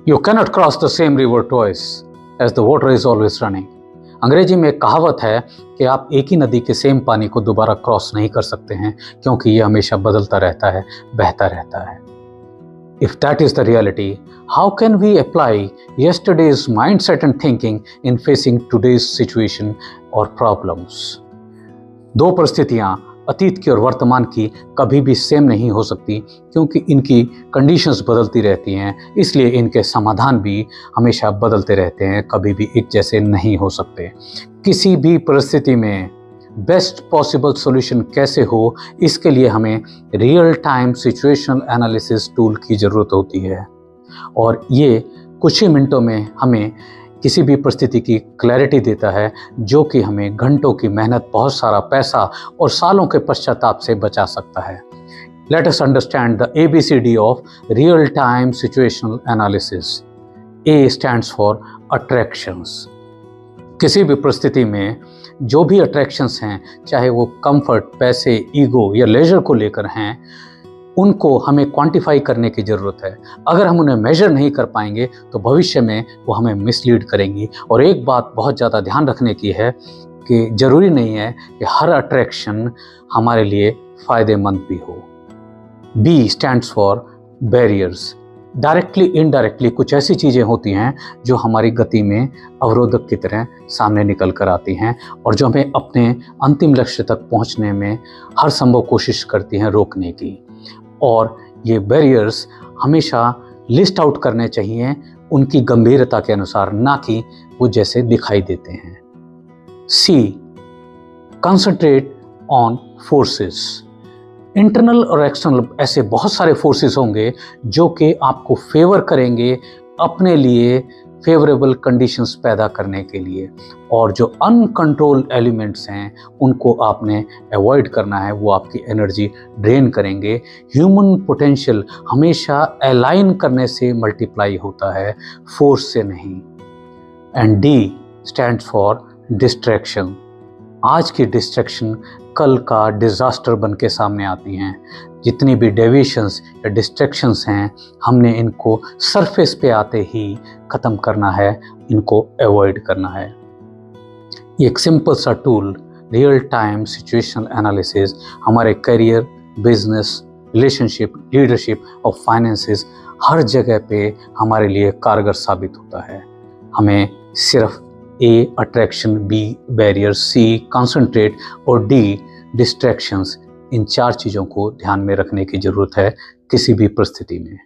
You cannot cross the same river twice as the water is always running. अंग्रेजी में एक कहावत है कि आप एक ही नदी के सेम पानी को दोबारा क्रॉस नहीं कर सकते हैं क्योंकि ये हमेशा बदलता रहता है, बहता रहता है. If that is the reality, how can we apply yesterday's mindset and thinking in facing today's situation or problems? दो परिस्थितियां अतीत की और वर्तमान की कभी भी सेम नहीं हो सकती क्योंकि इनकी कंडीशंस बदलती रहती हैं, इसलिए इनके समाधान भी हमेशा बदलते रहते हैं, कभी भी एक जैसे नहीं हो सकते. किसी भी परिस्थिति में बेस्ट पॉसिबल सॉल्यूशन कैसे हो, इसके लिए हमें real time situational analysis tool की ज़रूरत होती है और ये कुछ ही मिनटों में हमें किसी भी परिस्थिति की क्लैरिटी देता है जो कि हमें घंटों की मेहनत, बहुत सारा पैसा और सालों के पश्चाताप से बचा सकता है. Let us understand the ABCD of real time situational analysis. A stands for attractions. किसी भी परिस्थिति में जो भी अट्रैक्शंस हैं, चाहे वो कंफर्ट, पैसे, ईगो या लेजर को लेकर हैं, उनको हमें क्वांटिफाई करने की ज़रूरत है. अगर हम उन्हें मेजर नहीं कर पाएंगे तो भविष्य में वो हमें मिसलीड करेंगी. और एक बात बहुत ज़्यादा ध्यान रखने की है कि ज़रूरी नहीं है कि हर अट्रैक्शन हमारे लिए फ़ायदेमंद भी हो. B stands for barriers. Directly indirectly कुछ ऐसी चीज़ें होती हैं जो हमारी गति में अवरोधक की तरह सामने निकल कर आती हैं और जो हमें अपने अंतिम लक्ष्य तक पहुंचने में हर संभव कोशिश करती हैं रोकने की. और ये बैरियर्स हमेशा लिस्ट आउट करने चाहिए उनकी गंभीरता के अनुसार, ना कि वो जैसे दिखाई देते हैं. C concentrate on forces. Internal और एक्सटर्नल ऐसे बहुत सारे फोर्सेस होंगे जो कि आपको फेवर करेंगे अपने लिए फेवरेबल कंडीशंस पैदा करने के लिए, और जो अनकंट्रोल्ड एलिमेंट्स हैं उनको आपने अवॉइड करना है, वो आपकी एनर्जी ड्रेन करेंगे. ह्यूमन पोटेंशियल हमेशा अलाइन करने से मल्टीप्लाई होता है, फोर्स से नहीं. And D stands for distraction. आज की डिस्ट्रैक्शन कल का डिज़ास्टर बन के सामने आती हैं. जितनी भी डेविएशंस या डिस्ट्रैक्शंस हैं, हमने इनको सरफेस पे आते ही ख़त्म करना है, इनको अवॉइड करना है. ये एक सिंपल सा tool real time situational analysis हमारे करियर, बिजनेस, रिलेशनशिप, लीडरशिप और फाइनेंसेस हर जगह पे हमारे लिए कारगर साबित होता है. हमें सिर्फ A attraction, B barrier, C concentrate और D डिस्ट्रैक्शंस, इन चार चीज़ों को ध्यान में रखने की ज़रूरत है किसी भी परिस्थिति में.